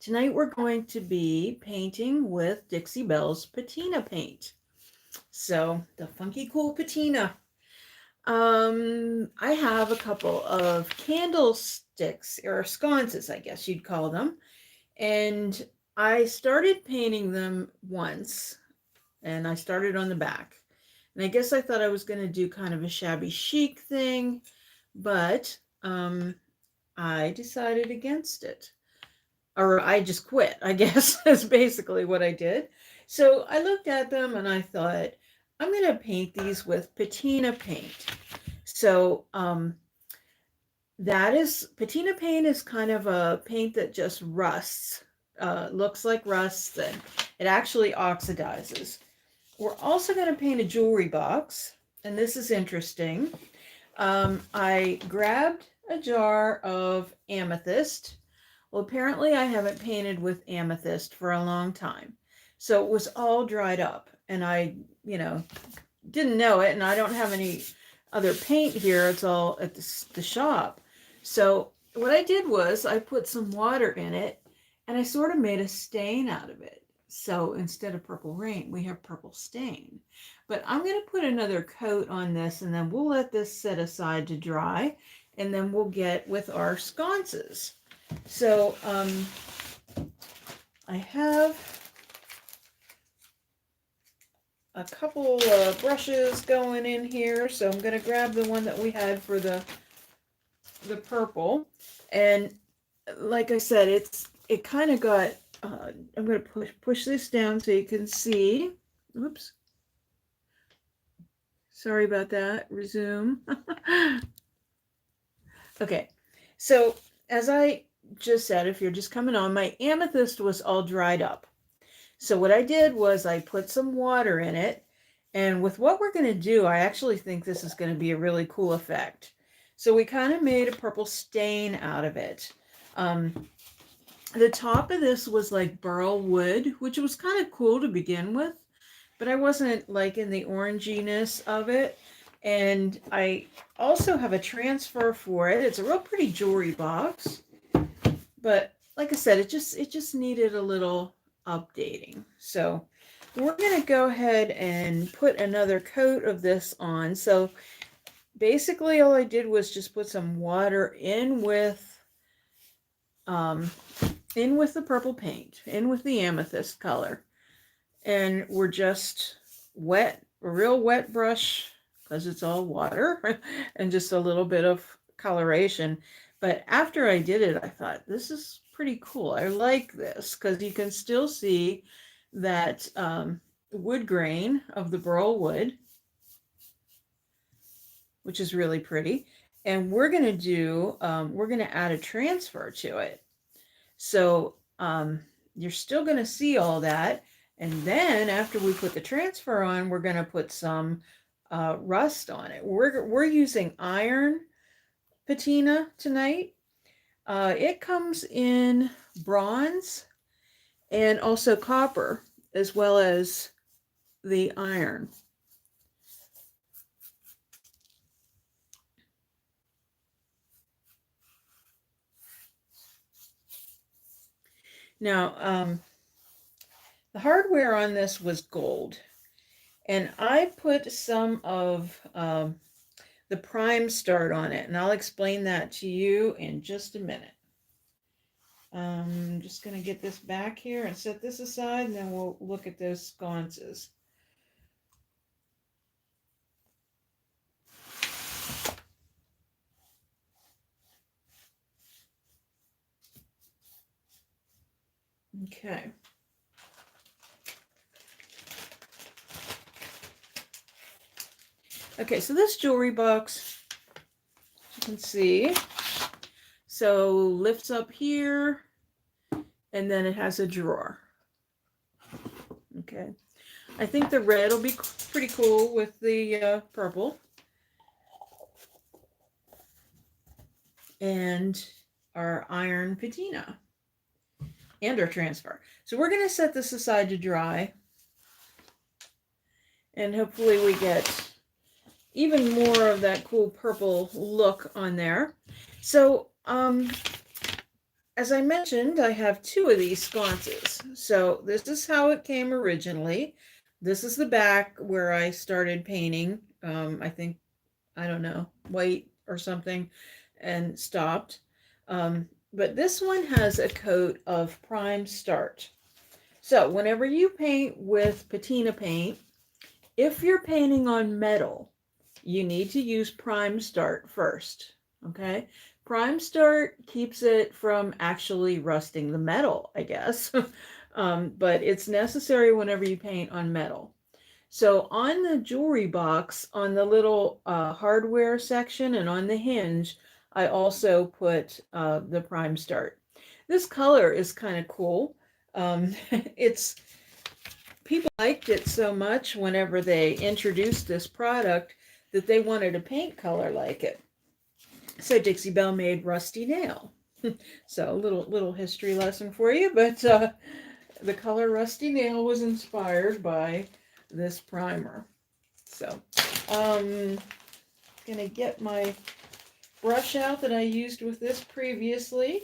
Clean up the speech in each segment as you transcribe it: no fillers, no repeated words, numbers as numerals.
Tonight we're going to be painting with Dixie Belle's Patina paint. So the funky cool Patina. I have a couple of candlesticks or sconces, I guess you'd call them. And I started painting them once and I started on the back. And I guess I thought I was going to do kind of a shabby chic thing, but I decided against it. Or I just quit, I guess, is basically what I did. So I looked at them and I thought, I'm going to paint these with patina paint. So patina paint is kind of a paint that just rusts, looks like rust, and it actually oxidizes. We're also going to paint a jewelry box, and this is interesting. I grabbed a jar of amethyst. Well, apparently I haven't painted with amethyst for a long time. So it was all dried up and I, didn't know it, and I don't have any other paint here. It's all at the shop. So what I did was I put some water in it and I sort of made a stain out of it. So instead of purple rain, we have purple stain. But I'm going to put another coat on this and then we'll let this set aside to dry and then we'll get with our sconces. So I have a couple of brushes going in here. So I'm going to grab the one that we had for the purple. And like I said, it kind of got, I'm going to push this down so you can see. Oops. Sorry about that. Resume. Okay. So as I just said, if you're just coming on, my amethyst was all dried up. So what I did was I put some water in it. And with what we're going to do, I actually think this is going to be a really cool effect. So we kind of made a purple stain out of it. The top of this was like burl wood, which was kind of cool to begin with, but I wasn't liking the oranginess of it. And I also have a transfer for it. It's a real pretty jewelry box, but like I said, it just needed a little updating. So we're going to go ahead and put another coat of this on. So basically all I did was just put some water in with the purple paint, in with the amethyst color. And we're just a real wet brush, because it's all water, and just a little bit of coloration. But after I did it, I thought, this is pretty cool. I like this, because you can still see that wood grain of the burl wood, which is really pretty. And we're going to add a transfer to it. So you're still going to see all that. And then after we put the transfer on, we're going to put some rust on it. We're using iron patina tonight. It comes in bronze and also copper, as well as the iron. Now, the hardware on this was gold, and I put some of the prime start on it, and I'll explain that to you in just a minute. I'm just going to get this back here and set this aside, and then we'll look at those sconces. Okay. Okay, so this jewelry box, you can see, so lifts up here, and then it has a drawer. Okay, I think the red will be pretty cool with the purple. And our iron patina and our transfer. So we're going to set this aside to dry, and hopefully we get even more of that cool purple look on there. So as I mentioned, I have two of these sconces. So this is how it came originally. This is the back where I started painting. I think, I don't know, white or something, and stopped. But this one has a coat of Prime Start. So whenever you paint with patina paint, if you're painting on metal, you need to use Prime Start first. Okay? Prime Start keeps it from actually rusting the metal, I guess. But it's necessary whenever you paint on metal. So on the jewelry box, on the little hardware section and on the hinge, I also put the Prime Start. This color is kind of cool. It's People liked it so much whenever they introduced this product that they wanted a paint color like it. So Dixie Belle made Rusty Nail. So a little history lesson for you, but the color Rusty Nail was inspired by this primer. So gonna get my brush out that I used with this previously,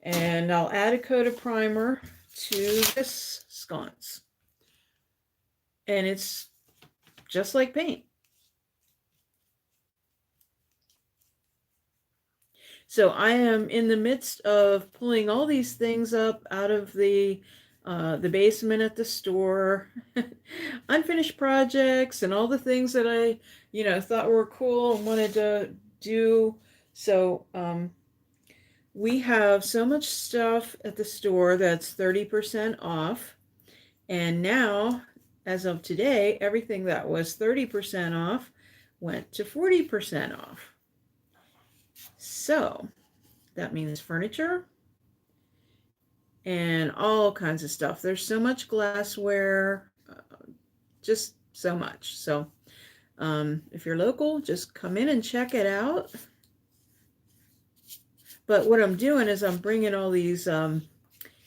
and I'll add a coat of primer to this sconce. And it's just like paint. So I am in the midst of pulling all these things up out of the basement at the store, unfinished projects and all the things that I, thought were cool and wanted to do. So we have so much stuff at the store that's 30% off. And now, as of today, everything that was 30% off went to 40% off. So that means furniture and all kinds of stuff. There's so much glassware, just so much. So if you're local, just come in and check it out. But what I'm doing is I'm bringing all these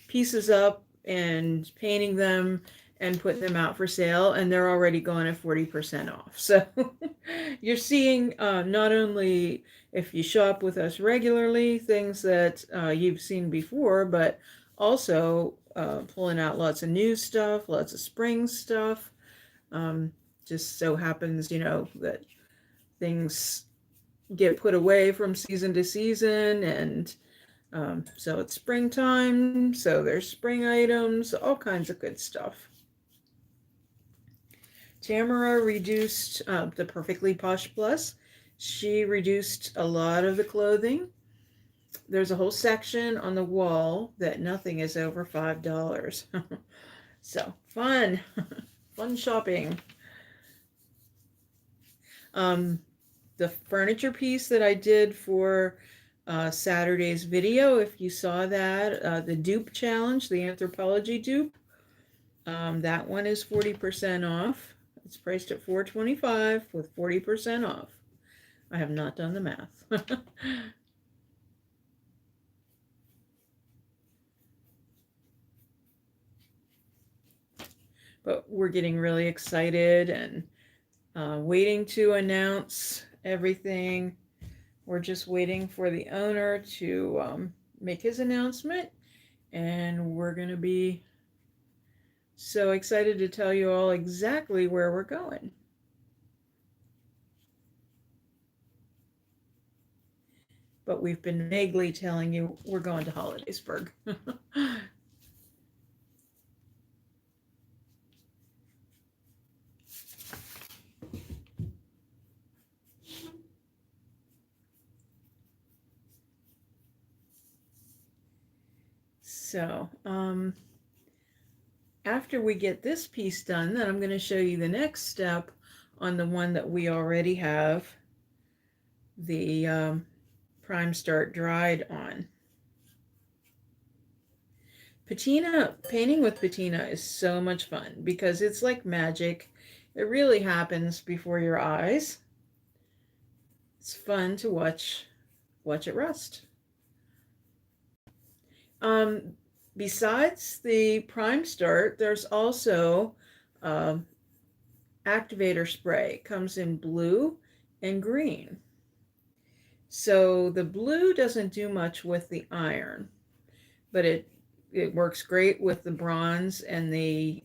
pieces up and painting them and putting them out for sale, and they're already going at 40% off. So you're seeing not only, if you shop with us regularly, things that you've seen before, but also pulling out lots of new stuff, lots of spring stuff. Just so happens, that things get put away from season to season, and so it's springtime, so there's spring items, all kinds of good stuff. Tamara reduced the Perfectly Posh Plus. She reduced a lot of the clothing. There's a whole section on the wall that nothing is over $5. So fun, fun shopping. The furniture piece that I did for Saturday's video, if you saw that, the dupe challenge, the anthropology dupe, that one is 40% off. It's priced at $4.25 with 40% off. I have not done the math. But we're getting really excited and waiting to announce everything. We're just waiting for the owner to make his announcement, and we're going to be so excited to tell you all exactly where we're going. But we've been vaguely telling you we're going to Hollidaysburg. So, after we get this piece done, then I'm going to show you the next step on the one that we already have the Prime Start dried on. Patina, painting with patina is so much fun because it's like magic. It really happens before your eyes. It's fun to watch it rust. Besides the Prime Start, there's also activator spray. It comes in blue and green. So the blue doesn't do much with the iron, but it works great with the bronze and the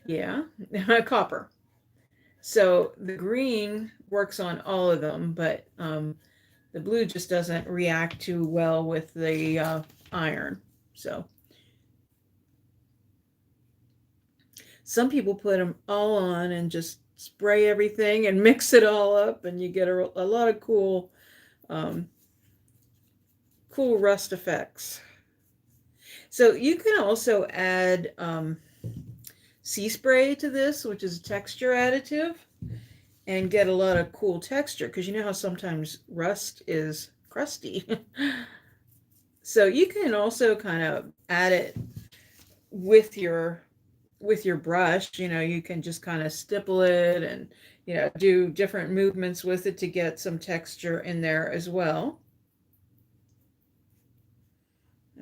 yeah, copper. So the green works on all of them, but the blue just doesn't react too well with the iron. So some people put them all on and just spray everything and mix it all up, and you get a lot of um, cool rust effects. So you can also add sea spray to this, which is a texture additive, and get a lot of cool texture, because you know how sometimes rust is crusty. So you can also kind of add it with your brush. You can just kind of stipple it and do different movements with it to get some texture in there as well.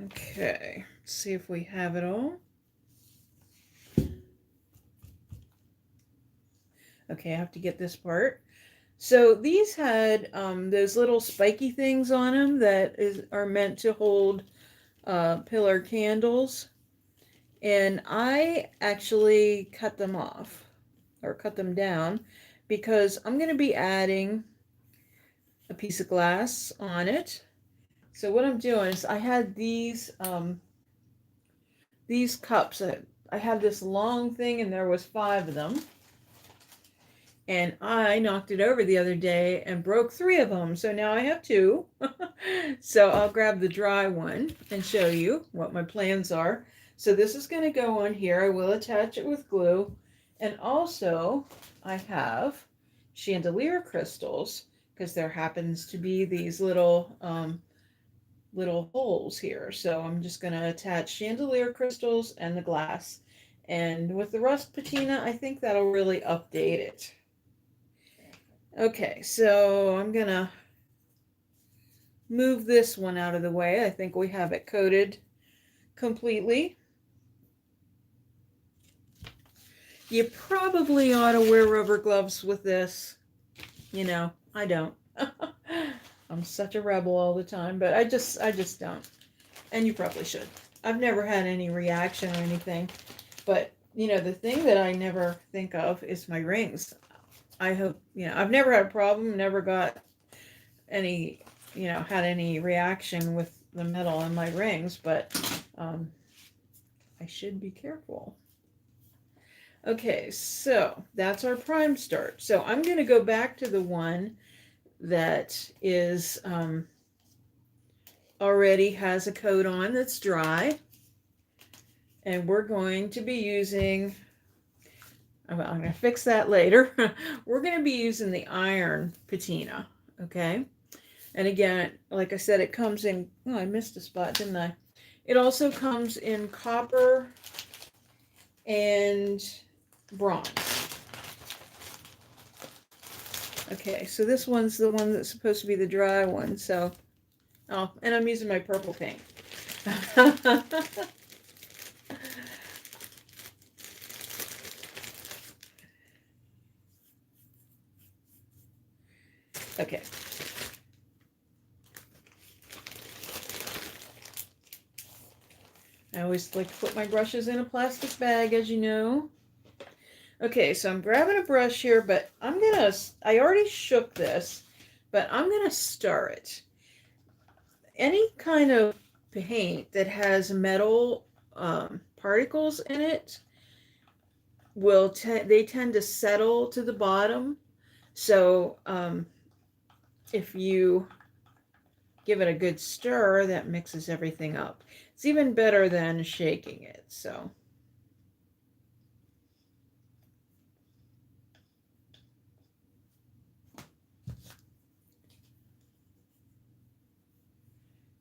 Okay, let's see if we have it all. Okay, I have to get this part. So these had those little spiky things on them that are meant to hold pillar candles. And I actually cut them off, or cut them down, because I'm going to be adding a piece of glass on it. So what I'm doing is I had these cups. I had this long thing and there was 5 of them. And I knocked it over the other day and broke 3 of them. So now I have 2. So I'll grab the dry one and show you what my plans are. So this is going to go on here. I will attach it with glue. And also I have chandelier crystals, because there happens to be these little holes here. So I'm just going to attach chandelier crystals and the glass. And with the rust patina, I think that'll really update it. Okay, so I'm going to move this one out of the way. I think we have it coated completely. You probably ought to wear rubber gloves with this. I don't. I'm such a rebel all the time, but I just don't. And you probably should. I've never had any reaction or anything. But, the thing that I never think of is my rings. I hope, I've never had a problem, never got any, had any reaction with the metal in my rings, but I should be careful. Okay, so that's our prime start. So I'm going to go back to the one that is already has a coat on that's dry. And we're going to be using, I'm going to fix that later. We're going to be using the iron patina, okay? And again, like I said, it comes in, oh, I missed a spot, didn't I? It also comes in copper and bronze. Okay, so this one's the one that's supposed to be the dry one, so, oh, and I'm using my purple paint. Okay. I always like to put my brushes in a plastic bag, as you know. Okay, so I'm grabbing a brush here, but I already shook this, but I'm gonna stir it. Any kind of paint that has metal particles in it they tend to settle to the bottom. So if you give it a good stir, that mixes everything up. It's even better than shaking it. So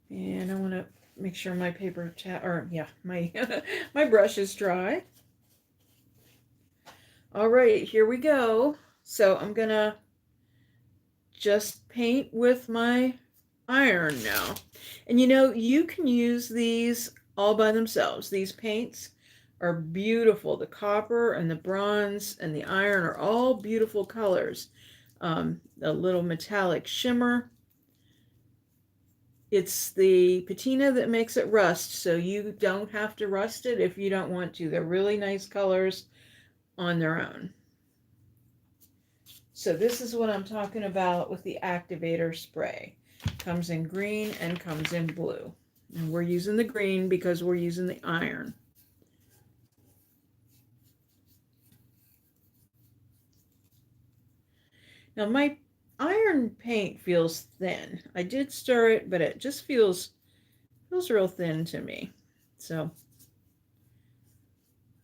and I want to make sure my paper my my brush is dry. All right, here we go. So I'm gonna just paint with my iron now. And you can use these all by themselves. These paints are beautiful. The copper and the bronze and the iron are all beautiful colors. a little metallic shimmer. It's the patina that makes it rust, so you don't have to rust it if you don't want to. They're really nice colors on their own. So this is what I'm talking about with the activator spray. Comes in green and comes in blue. And we're using the green because we're using the iron. Now my iron paint feels thin. I did stir it, but it just feels real thin to me. So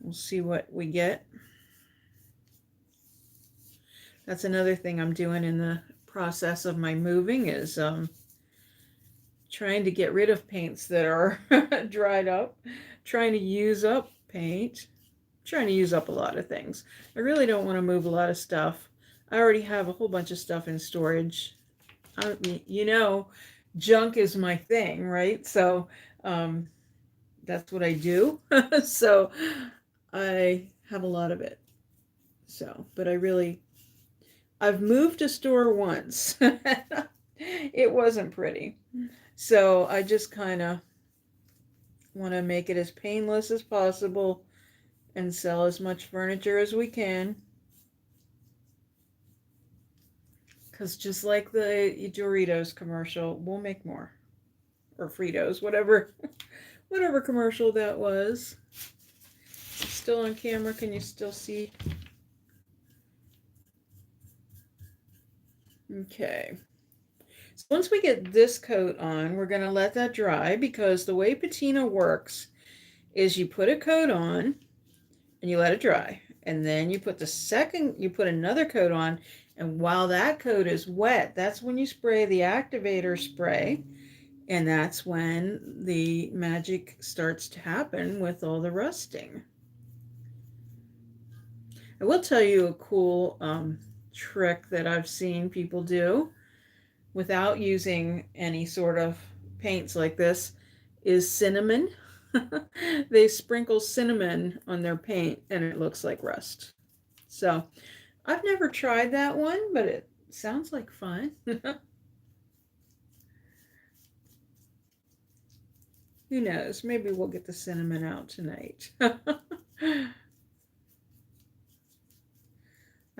we'll see what we get. That's another thing I'm doing in the process of my moving is trying to get rid of paints that are dried up, trying to use up paint, trying to use up a lot of things. I really don't want to move a lot of stuff. I already have a whole bunch of stuff in storage. You know, junk is my thing, right? So that's what I do. So I have a lot of it. So, but I've moved a store once. It wasn't pretty. So I just kind of want to make it as painless as possible and sell as much furniture as we can. Because just like the Doritos commercial, we'll make more. Or Fritos, whatever commercial that was. Still on camera, can you still see? Okay. So once we get this coat on, we're going to let that dry because the way patina works is you put a coat on and you let it dry. And then you put another coat on, and while that coat is wet, that's when you spray the activator spray, and that's when the magic starts to happen with all the rusting. I will tell you a cool trick that I've seen people do without using any sort of paints like this is cinnamon. They sprinkle cinnamon on their paint and it looks like rust. So I've never tried that one, but it sounds like fun. Who knows? Maybe we'll get the cinnamon out tonight. I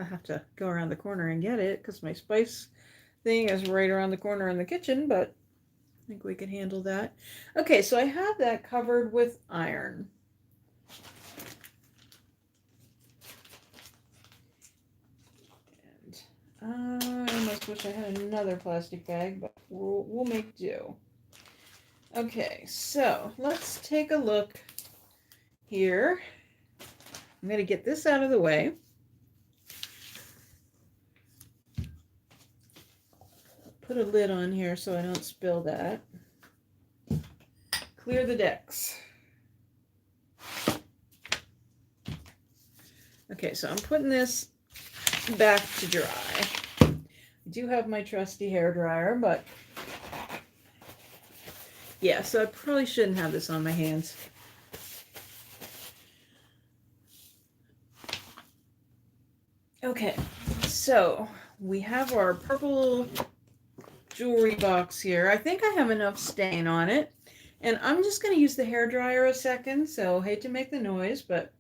have to go around the corner and get it because my spice thing is right around the corner in the kitchen, but I think we can handle that. Okay, so I have that covered with iron. And I almost wish I had another plastic bag, but we'll make do. Okay, so let's take a look here. I'm going to get this out of the way. Put a lid on here so I don't spill that. Clear the decks. Okay, so I'm putting this back to dry. I do have my trusty hair dryer, but yeah, so I probably shouldn't have this on my hands. Okay, so we have our purple jewelry box here. I think I have enough stain on it. And I'm just going to use the hair dryer a second, so hate to make the noise, but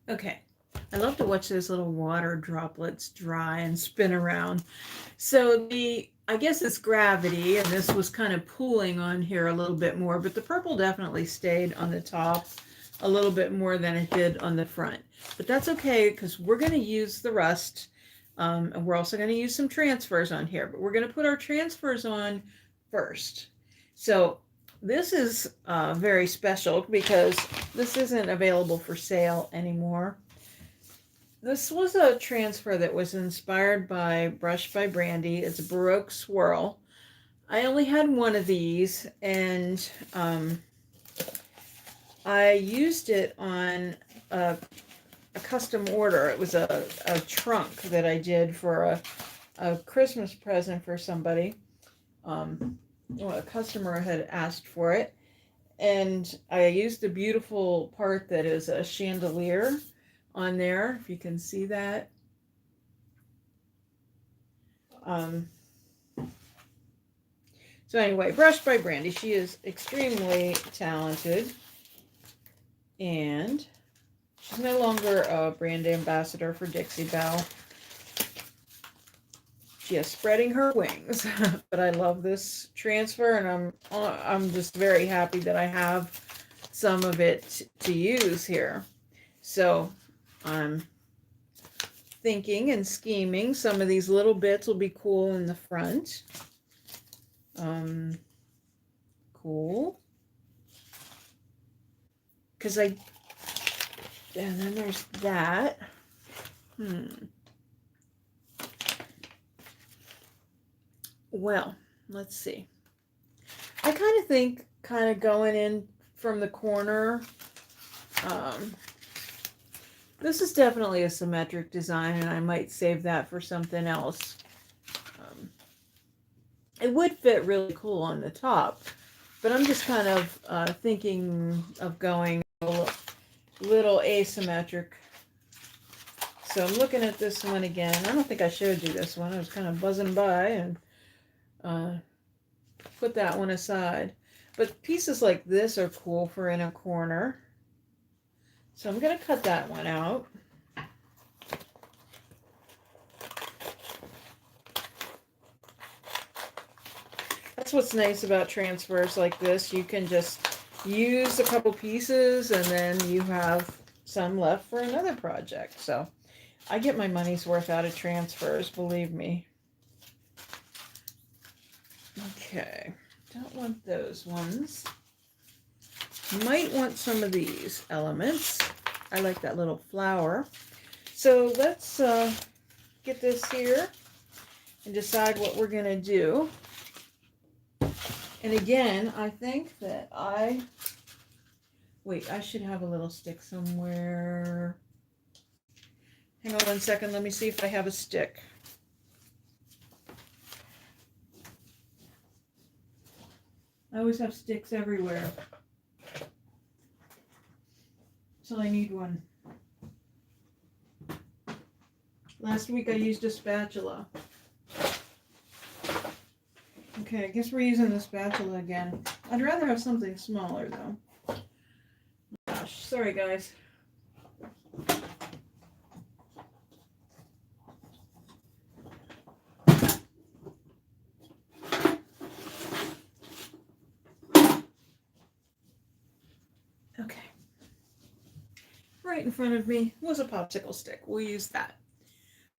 okay. I love to watch those little water droplets dry and spin around. So the I guess it's gravity, and this was kind of pooling on here a little bit more, but the purple definitely stayed on the top a little bit more than it did on the front. But that's okay, because we're going to use the rust, and we're also going to use some transfers on here, but we're going to put our transfers on first. So this is very special because this isn't available for sale anymore. This was a transfer that was inspired by Brush by Brandy. It's a Baroque swirl. I only had one of these, and I used it on a custom order. It was a trunk that I did for a Christmas present for somebody. A customer had asked for it, and I used the beautiful part that is a chandelier on there, if you can see that. So anyway, Brush by Brandy. She is extremely talented, and she's no longer a brand ambassador for Dixie Belle. She is spreading her wings, but I love this transfer, and I'm just very happy that I have some of it to use here. So I'm thinking and scheming some of these little bits will be cool in the front. Cool. Because and then there's that. Well, let's see. I kind of think going in from the corner. This is definitely a symmetric design, and I might save that for something else. It would fit really cool on the top, but I'm just kind of thinking of going a little asymmetric. So I'm looking at this one again. I don't think I showed you this one. I was kind of buzzing by and put that one aside. But pieces like this are cool for in a corner. So I'm going to cut that one out. That's what's nice about transfers like this. You can just use a couple pieces and then you have some left for another project. So I get my money's worth out of transfers, believe me. Okay, don't want those ones. Might want some of these elements. I like that little flower. So let's get this here and decide what we're going to do. And again, I think that wait, I should have a little stick somewhere. Hang on 1 second. Let me see if I have a stick. I always have sticks everywhere. So I need one. Last week I used a spatula. Okay, I guess we're using the spatula again. I'd rather have something smaller though. Gosh, sorry guys. Okay. Right in front of me was a popsicle stick. We'll use that.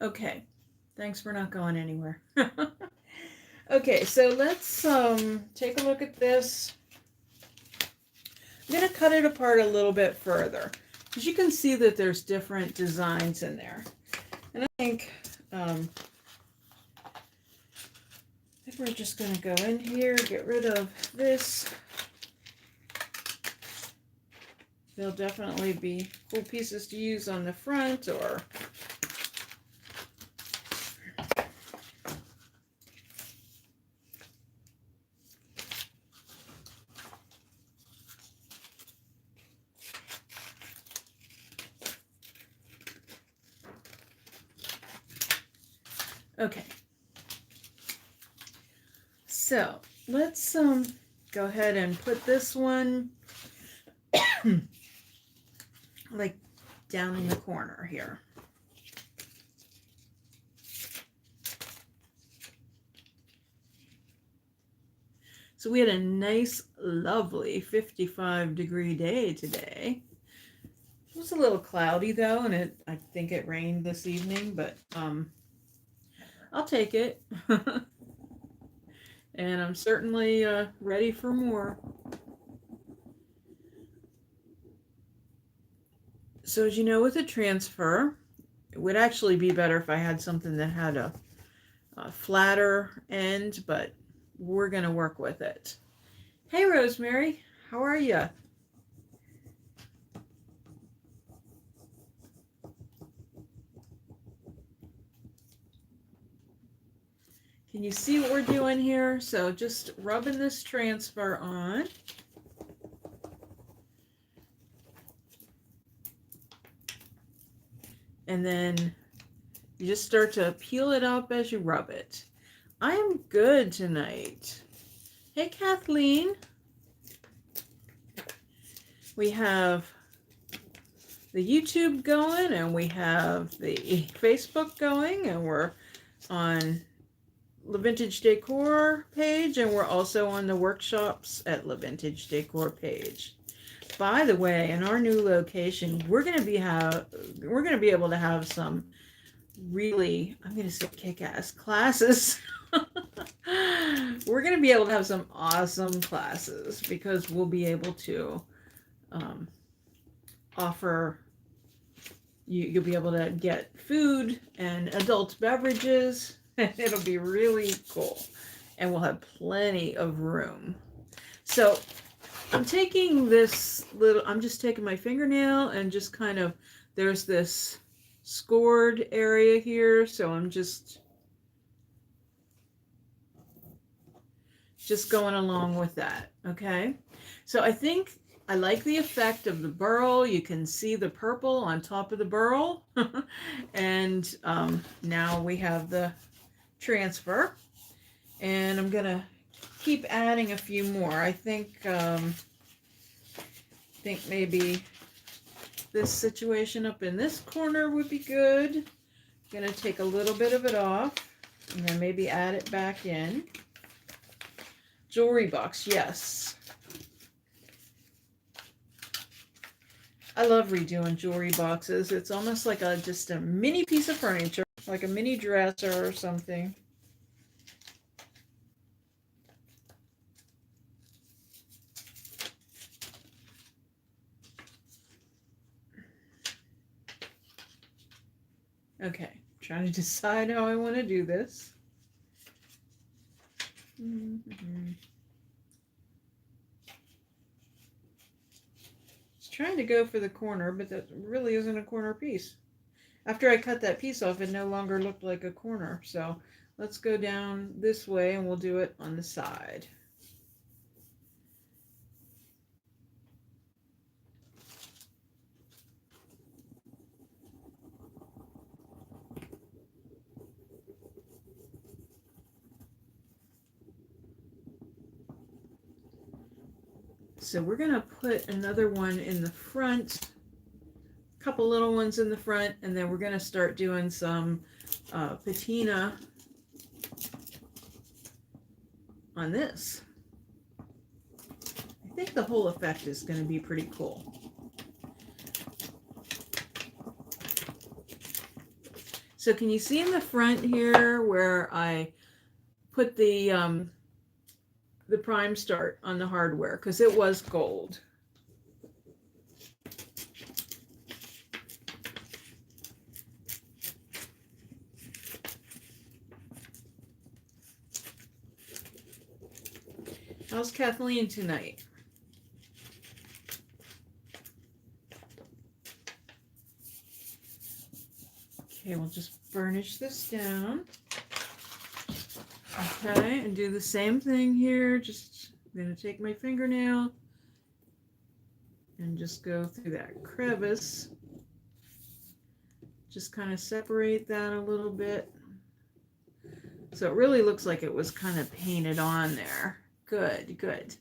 Okay. Thanks for not going anywhere. Okay, so let's take a look at this. I'm going to cut it apart a little bit further, because you can see that there's different designs in there. And I think we're just going to go in here, get rid of this. There'll definitely be cool pieces to use on the front, or okay. So let's go ahead and put this one like down in the corner here. So we had a nice, lovely 55-degree day today. It was a little cloudy though, and I think it rained this evening, but I'll take it. And I'm certainly ready for more. So as you know, with a transfer, it would actually be better if I had something that had a flatter end, but we're going to work with it. Hey, Rosemary, how are you? Can you see what we're doing here? So just rubbing this transfer on. And then you just start to peel it up as you rub it. I am good tonight. Hey, Kathleen. We have the YouTube going, and we have the Facebook going, and we're on the Vintage Decor page, and we're also on the workshops at the Vintage Decor page. By the way, in our new location, we're going to be able to have some really, I'm going to say kick-ass classes. We're going to be able to have some awesome classes because we'll be able to offer, you'll be able to get food and adult beverages. It'll be really cool, and we'll have plenty of room. So I'm taking this little, I'm just taking my fingernail and just kind of, there's this scored area here, so I'm just going along with that. Okay, so I think I like the effect of the burl. You can see the purple on top of the burl. And now we have the transfer, and I'm gonna keep adding a few more. I think maybe this situation up in this corner would be good. I'm gonna take a little bit of it off and then maybe add it back in. Jewelry box, yes. I love redoing jewelry boxes. It's almost like just a mini piece of furniture, like a mini dresser or something. Okay, trying to decide how I want to do this. Just trying to go for the corner, but that really isn't a corner piece. After I cut that piece off, it no longer looked like a corner. So let's go down this way and we'll do it on the side. So we're going to put another one in the front, a couple little ones in the front, and then we're going to start doing some patina on this. I think the whole effect is going to be pretty cool. So can you see in the front here where I put the prime start on the hardware, because it was gold. How's Kathleen tonight? Okay, we'll just burnish this down. Okay, and do the same thing here. Just I'm going to take my fingernail and just go through that crevice. Just kind of separate that a little bit. So it really looks like it was kind of painted on there. Good, good.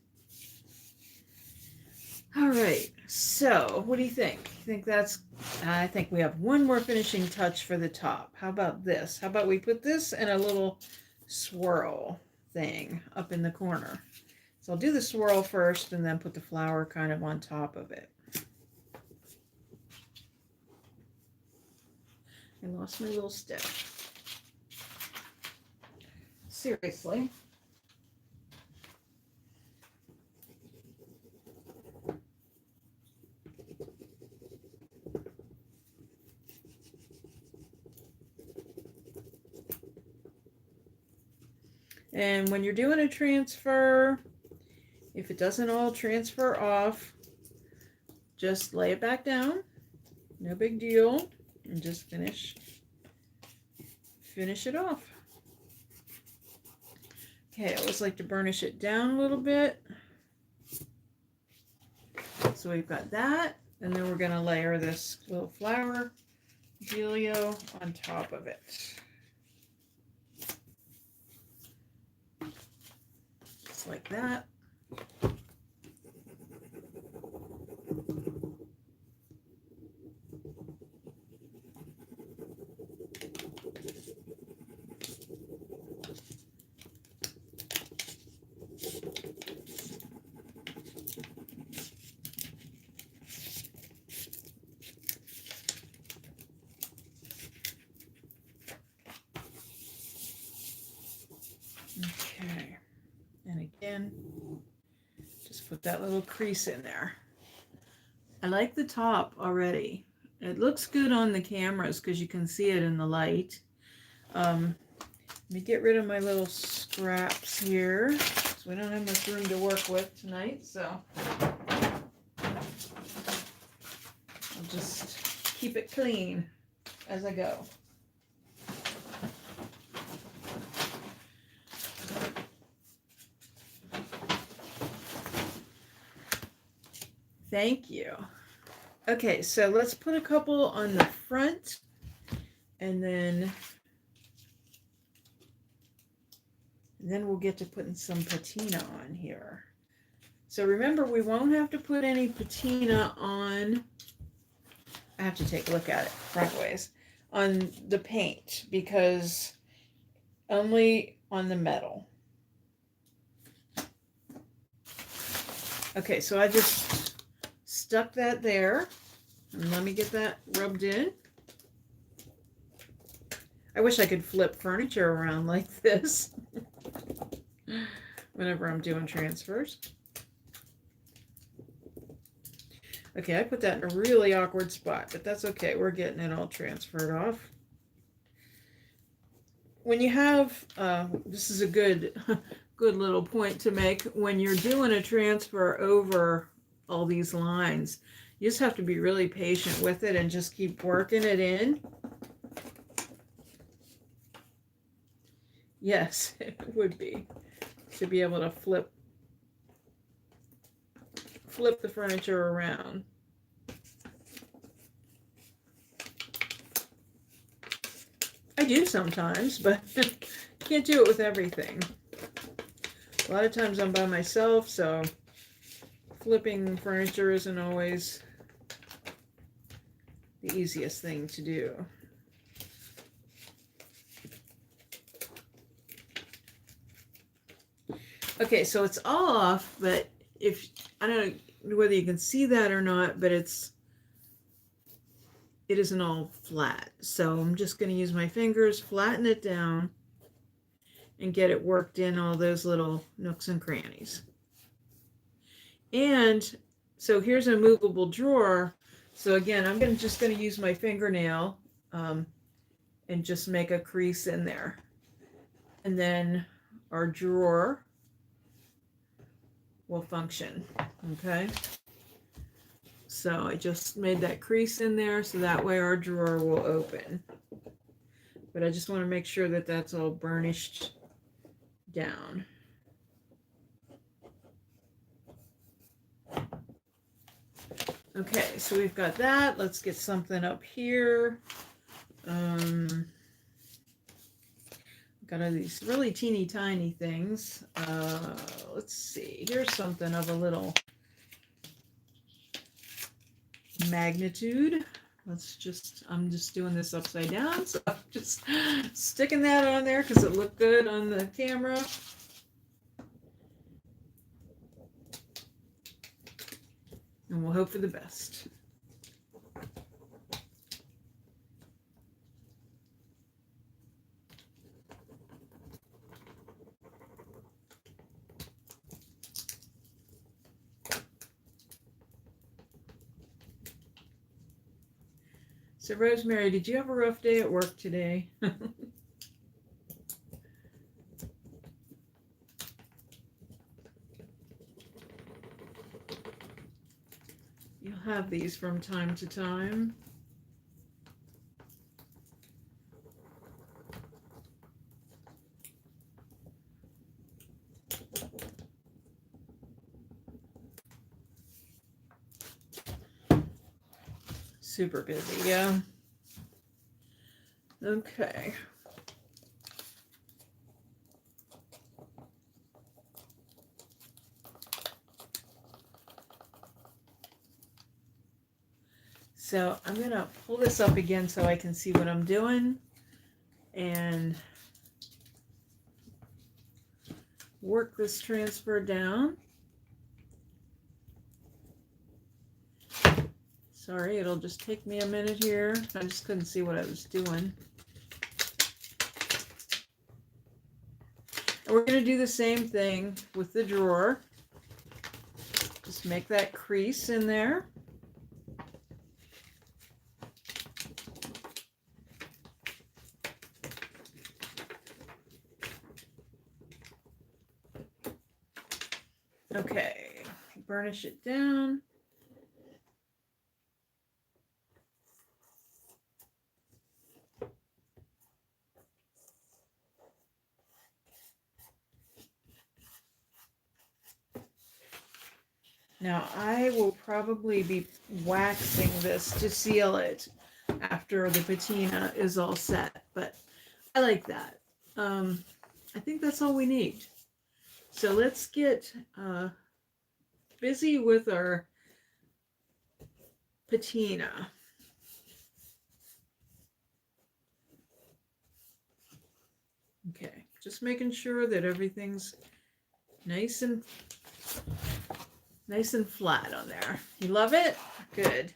All right, so what do you think? I think we have one more finishing touch for the top. How about this? How about we put this in a little swirl thing up in the corner? So I'll do the swirl first and then put the flower kind of on top of it. I lost my little stick. Seriously. And when you're doing a transfer, if it doesn't all transfer off, just lay it back down. No big deal. And just finish it off. Okay, I always like to burnish it down a little bit. So we've got that, and then we're going to layer this little flower dealio on top of it. Just like that. Okay, and again, just put that little crease in there. I like the top already. It looks good on the cameras because you can see it in the light. Let me get rid of my little scraps here because we don't have much room to work with tonight, so I'll just keep it clean as I go. Thank you. Okay, so let's put a couple on the front, and then we'll get to putting some patina on here. So remember, we won't have to put any patina on, I have to take a look at it front ways, on the paint, because only on the metal. Okay, so I just stuck that there, and let me get that rubbed in. I wish I could flip furniture around like this whenever I'm doing transfers. Okay, I put that in a really awkward spot, but that's okay. We're getting it all transferred off. When you have, this is a good little point to make, when you're doing a transfer over all these lines, you just have to be really patient with it and just keep working it in. Yes, it would be, to be able to flip the furniture around. I do sometimes, but can't do it with everything. A lot of times I'm by myself, so flipping furniture isn't always the easiest thing to do. Okay, so it's all off, but if, I don't know whether you can see that or not, but it isn't all flat. So I'm just going to use my fingers, flatten it down, and get it worked in all those little nooks and crannies. And so here's a movable drawer. So again, I'm just going to use my fingernail and just make a crease in there. And then our drawer will function. Okay. So I just made that crease in there so that way our drawer will open. But I just want to make sure that that's all burnished down. Okay, so we've got that. Let's get something up here. Got all these really teeny tiny things. Let's see. Here's something of a little magnitude. I'm just doing this upside down, so I'm just sticking that on there because it looked good on the camera. And we'll hope for the best. So Rosemary, did you have a rough day at work today? You'll have these from time to time. Super busy, yeah. Okay. So I'm going to pull this up again so I can see what I'm doing and work this transfer down. Sorry, it'll just take me a minute here. I just couldn't see what I was doing. And we're going to do the same thing with the drawer. Just make that crease in there. Okay, burnish it down. Now I will probably be waxing this to seal it after the patina is all set, but I like that. I think that's all we need. So let's get busy with our patina. Okay, just making sure that everything's nice and flat on there. You love it? Good.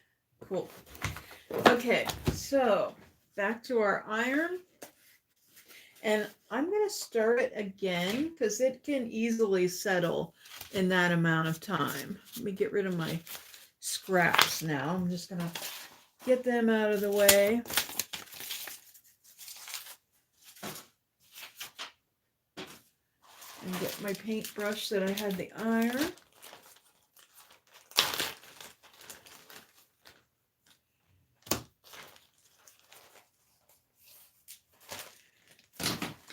Cool. Okay, so back to our iron. And I'm going to start it again because it can easily settle in that amount of time. Let me get rid of my scraps now. I'm just going to get them out of the way. And get my paintbrush that I had the iron.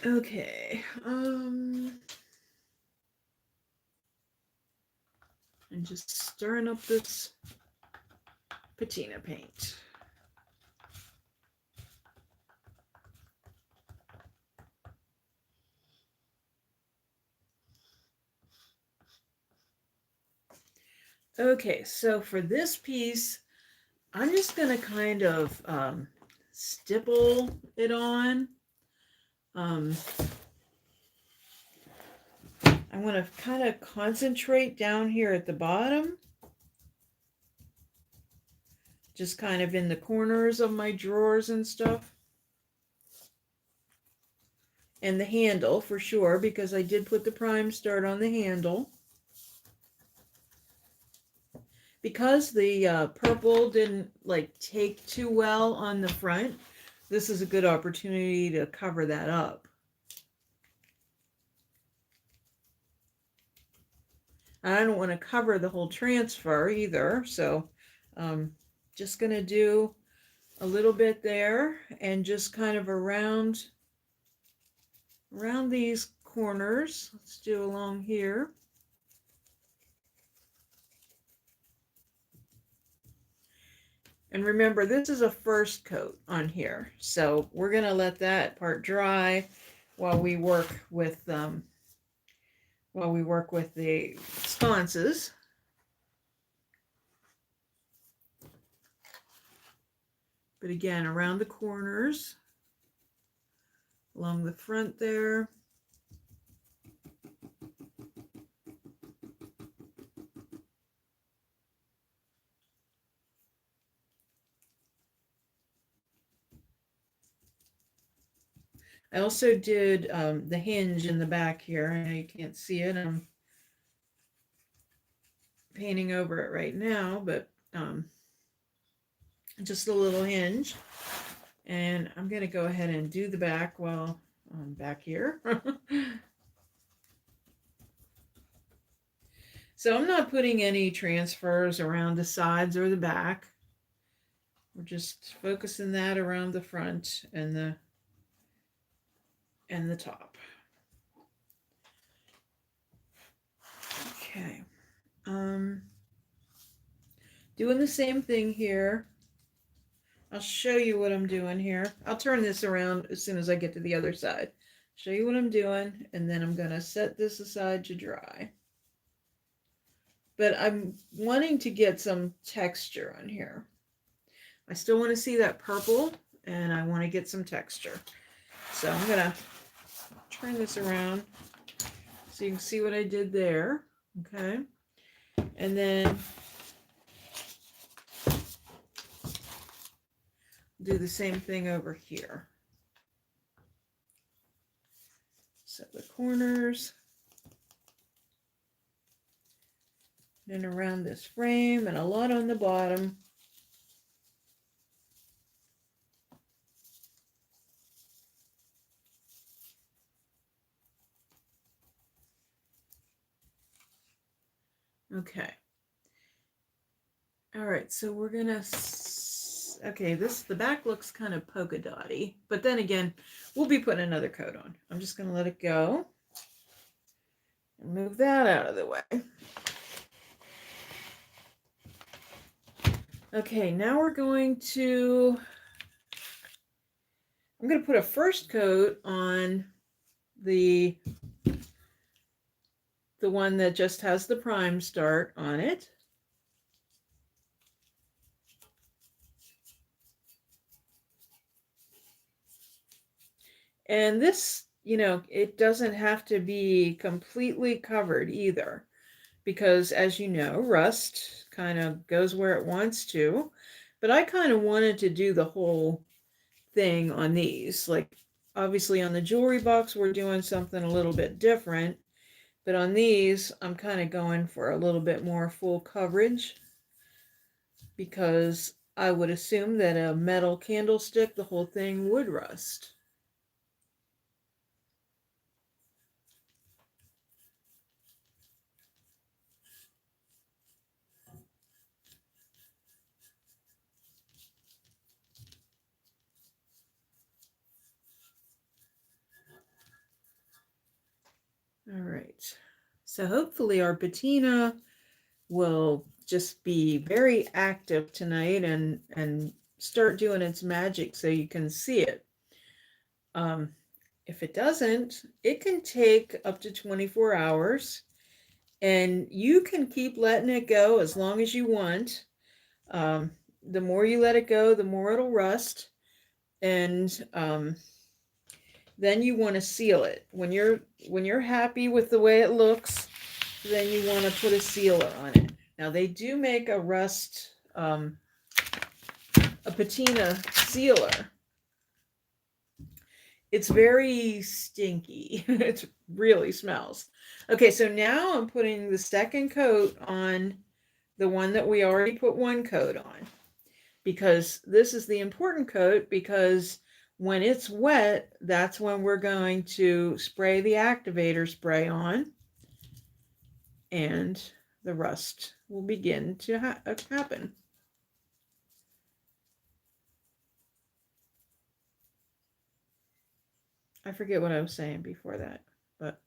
Okay, and just stirring up this patina paint. Okay, so for this piece, I'm just going to kind of stipple it on. I want to kind of concentrate down here at the bottom, just kind of in the corners of my drawers and stuff. And the handle for sure, because I did put the prime start on the handle. Because the purple didn't like take too well on the front, this is a good opportunity to cover that up. I don't want to cover the whole transfer either, so just going to do a little bit there and just kind of around these corners. Let's do along here. And remember, this is a first coat on here, so we're going to let that part dry while we work with the sconces. But again, around the corners, along the front there. I also did the hinge in the back here. I know you can't see it. I'm painting over it right now, but just a little hinge. And I'm going to go ahead and do the back while I'm back here. So I'm not putting any transfers around the sides or the back. We're just focusing that around the front and the top. Okay. Doing the same thing here. I'll show you what I'm doing here. I'll turn this around as soon as I get to the other side. Show you what I'm doing, and then I'm going to set this aside to dry. But I'm wanting to get some texture on here. I still want to see that purple, and I want to get some texture. So I'm going to turn this around so you can see what I did there. Okay. And then do the same thing over here. Set the corners. And around this frame, and a lot on the bottom. Okay. All right, so we're gonna, okay, the back looks kind of polka dotty, but then again, we'll be putting another coat on. I'm just gonna let it go and move that out of the way. Okay, now we're going to, I'm going to put a first coat on the one that just has the prime start on it. And this, it doesn't have to be completely covered either, because as you know, rust kind of goes where it wants to. But I kind of wanted to do the whole thing on these. Like, obviously on the jewelry box, we're doing something a little bit different. But on these, I'm kind of going for a little bit more full coverage, because I would assume that a metal candlestick, the whole thing would rust. All right. So hopefully our patina will just be very active tonight and start doing its magic so you can see it. If it doesn't, it can take up to 24 hours, and you can keep letting it go as long as you want. The more you let it go, the more it'll rust, and then you want to seal it. When you're happy with the way it looks, then you want to put a sealer on it. Now they do make a rust, a patina sealer. It's very stinky. It really smells. Okay, so now I'm putting the second coat on the one that we already put one coat on, because this is the important coat, because when it's wet, that's when we're going to spray the activator spray on, and the rust will begin to happen. I forget what I was saying before that, but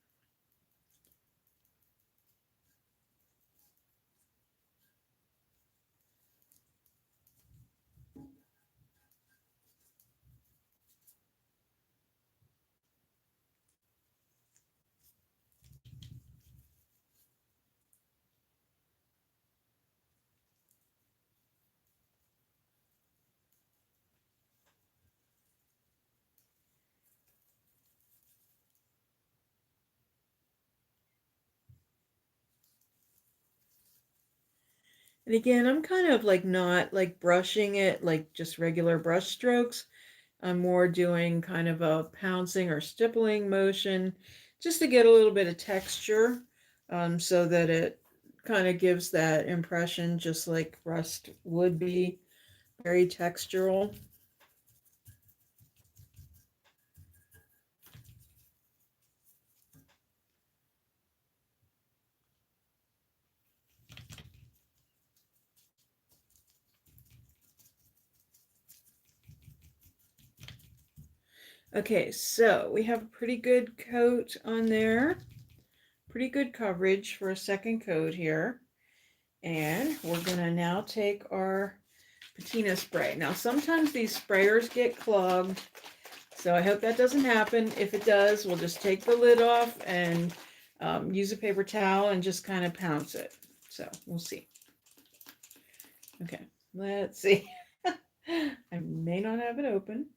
and again, I'm kind of like not like brushing it like just regular brush strokes. I'm more doing kind of a pouncing or stippling motion just to get a little bit of texture, so that it kind of gives that impression just like rust would be, very textural. Okay, so we have a pretty good coat on there. Pretty good coverage for a second coat here. And we're gonna now take our patina spray. Now sometimes these sprayers get clogged, so I hope that doesn't happen. If it does, we'll just take the lid off and use a paper towel and just kind of pounce it. So we'll see. Okay, let's see. I may not have it open,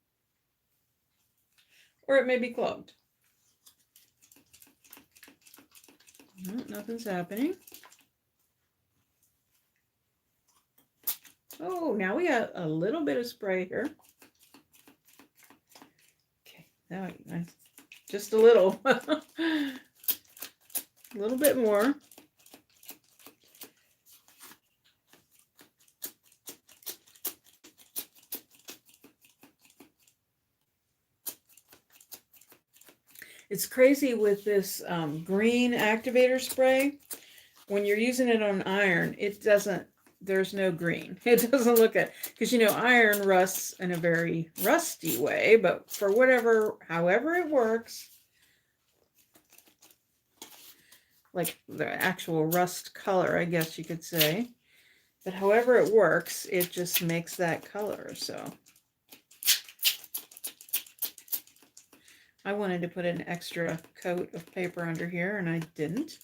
or it may be clogged. No, nothing's happening. Oh, now we got a little bit of spray here. Okay, now just a little, a little bit more. It's crazy with this green activator spray. When you're using it on iron, it doesn't, there's no green. It doesn't look at, because you know, iron rusts in a very rusty way, but for whatever, however it works, like the actual rust color, I guess you could say, but however it works, it just makes that color. So I wanted to put an extra coat of paper under here and I didn't.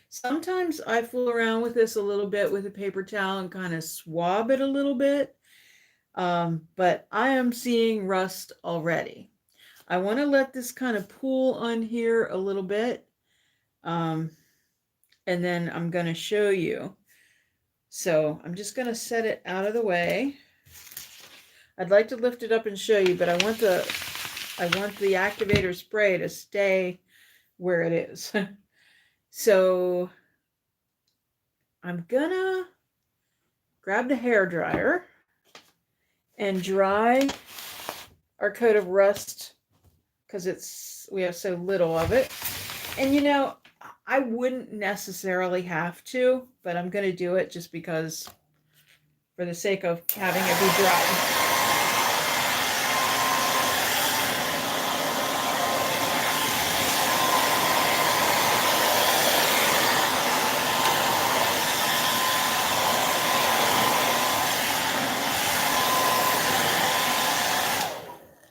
Sometimes I fool around with this a little bit with a paper towel and kind of swab it a little bit. But I am seeing rust already. I want to let this kind of pool on here a little bit. And then I'm going to show you. So I'm just going to set it out of the way. I'd like to lift it up and show you, but I want the activator spray to stay where it is. So I'm gonna grab the hair dryer and dry our coat of rust because we have so little of it. And you know, I wouldn't necessarily have to, but I'm gonna do it just because, for the sake of having it be dry.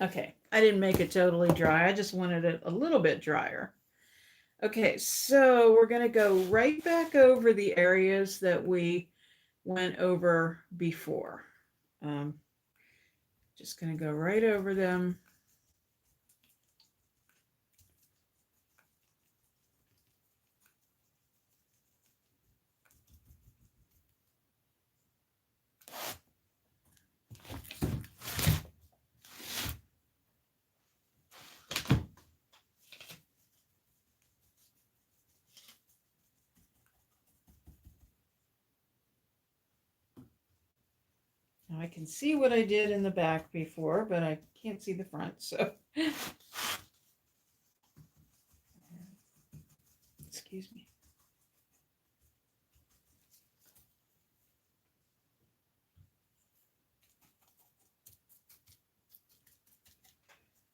Okay, I didn't make it totally dry. I just wanted it a little bit drier. Okay, so we're going to go right back over the areas that we went over before. Just going to go right over them. Now I can see what I did in the back before, but I can't see the front, so. Excuse me.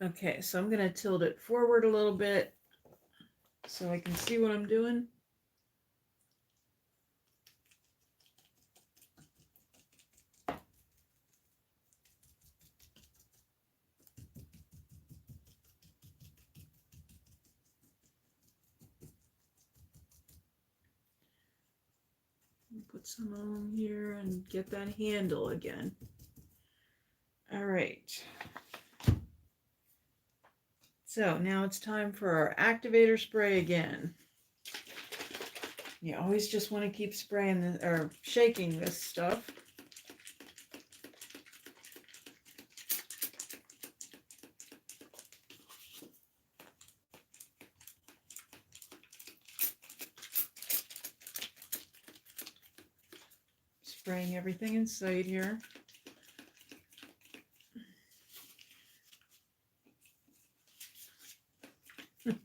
Okay, so I'm going to tilt it forward a little bit so I can see what I'm doing. Put some on here and get that handle again. All right. So now it's time for our activator spray again. You always just want to keep spraying or shaking this stuff. spraying everything in sight here. I'm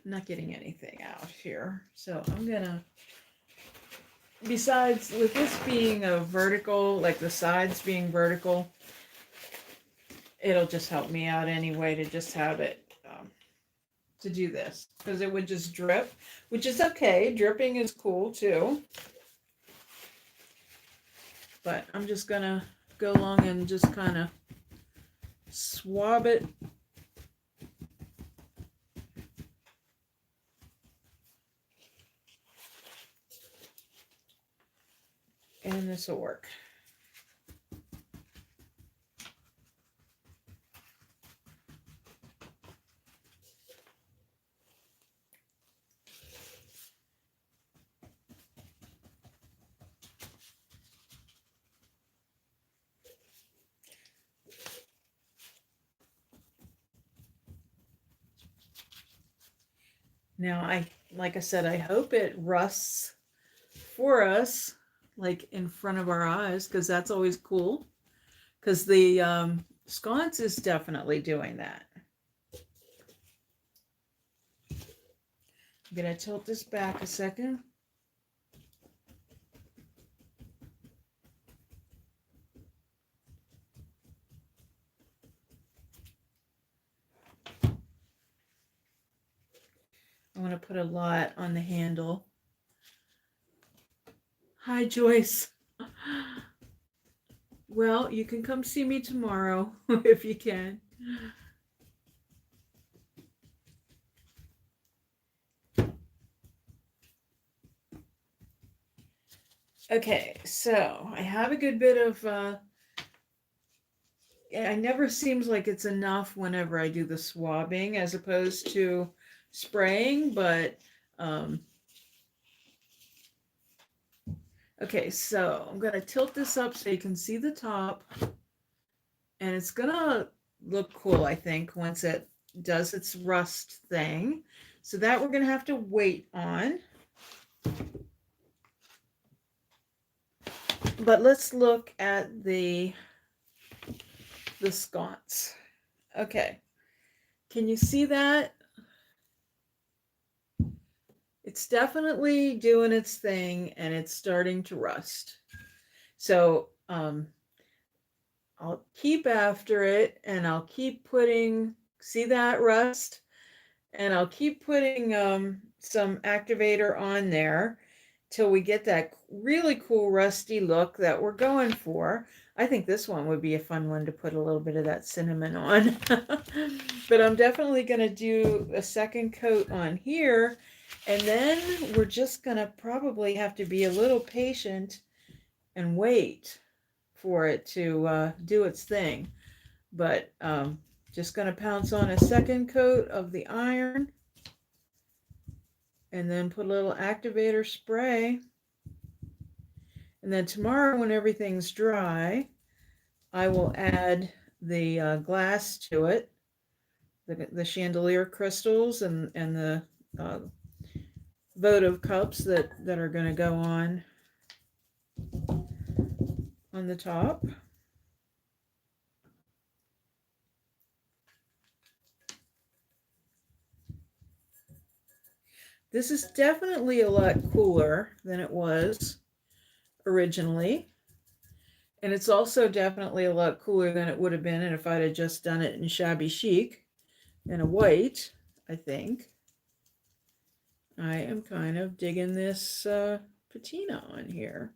not getting anything out here. So I'm gonna, besides with this being a vertical, like the sides being vertical, it'll just help me out anyway to just have it, to do this. Because it would just drip, which is okay. Dripping is cool too. But I'm just gonna go along and just kind of swab it. And this will work. Now, like I said, I hope it rusts for us, like in front of our eyes, because that's always cool. Because the sconce is definitely doing that. I'm going to tilt this back a second. I want to put a lot on the handle. Hi, Joyce. Well, you can come see me tomorrow if you can. Okay, so I have a good bit of, it never seems like it's enough whenever I do the swabbing as opposed to spraying, but, okay, so I'm going to tilt this up so you can see the top, and it's going to look cool, I think, once it does its rust thing. So that we're going to have to wait on. But let's look at the sconce. Okay. Can you see that? It's definitely doing its thing and it's starting to rust. So I'll keep after it and I'll keep putting, see that rust? And I'll keep putting some activator on there till we get that really cool rusty look that we're going for. I think this one would be a fun one to put a little bit of that cinnamon on. But I'm definitely going to do a second coat on here. And then we're just going to probably have to be a little patient and wait for it to do its thing. But just going to pounce on a second coat of the iron. And then put a little activator spray. And then tomorrow when everything's dry, I will add the glass to it, the chandelier crystals and the votive cups that are going to go on the top. This is definitely a lot cooler than it was originally. And it's also definitely a lot cooler than it would have been if I'd have just done it in shabby chic in a white, I think. I am kind of digging this patina on here.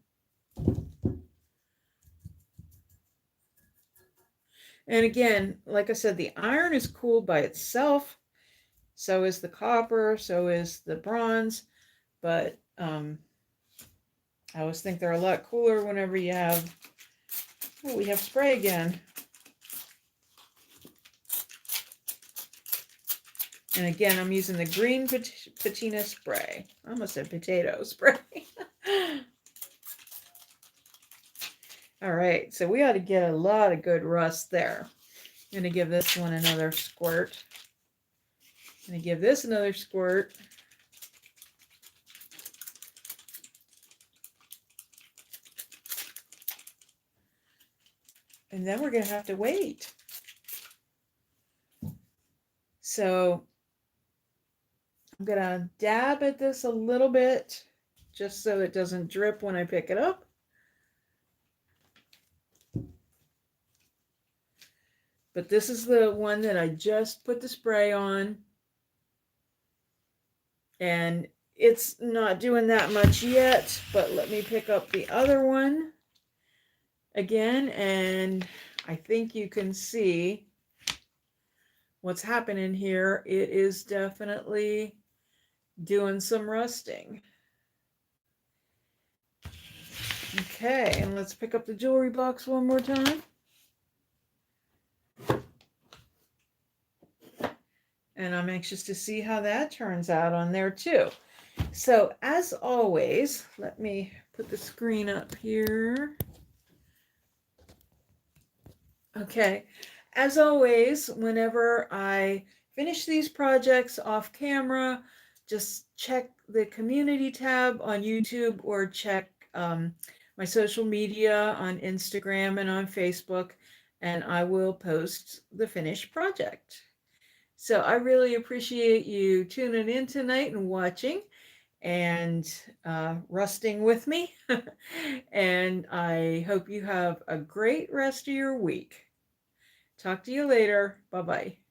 And again, like I said, the iron is cool by itself. So is the copper, so is the bronze. But I always think they're a lot cooler whenever you have, oh, we have spray again. And again, I'm using the green patina spray. I almost said potato spray. All right, so we ought to get a lot of good rust there. I'm going to give this one another squirt. I'm going to give this another squirt. and then we're going to have to wait. So I'm going to dab at this a little bit just so it doesn't drip when I pick it up. But this is the one that I just put the spray on. And it's not doing that much yet, but let me pick up the other one again, and I think you can see what's happening here. It is definitely doing some rusting. Okay, and let's pick up the jewelry box one more time. And I'm anxious to see how that turns out on there too. So as always, let me put the screen up here. Okay, as always, whenever I finish these projects off camera, just check the community tab on YouTube or check my social media on Instagram and on Facebook, and I will post the finished project. So I really appreciate you tuning in tonight and watching and rusting with me. And I hope you have a great rest of your week. Talk to you later. Bye-bye.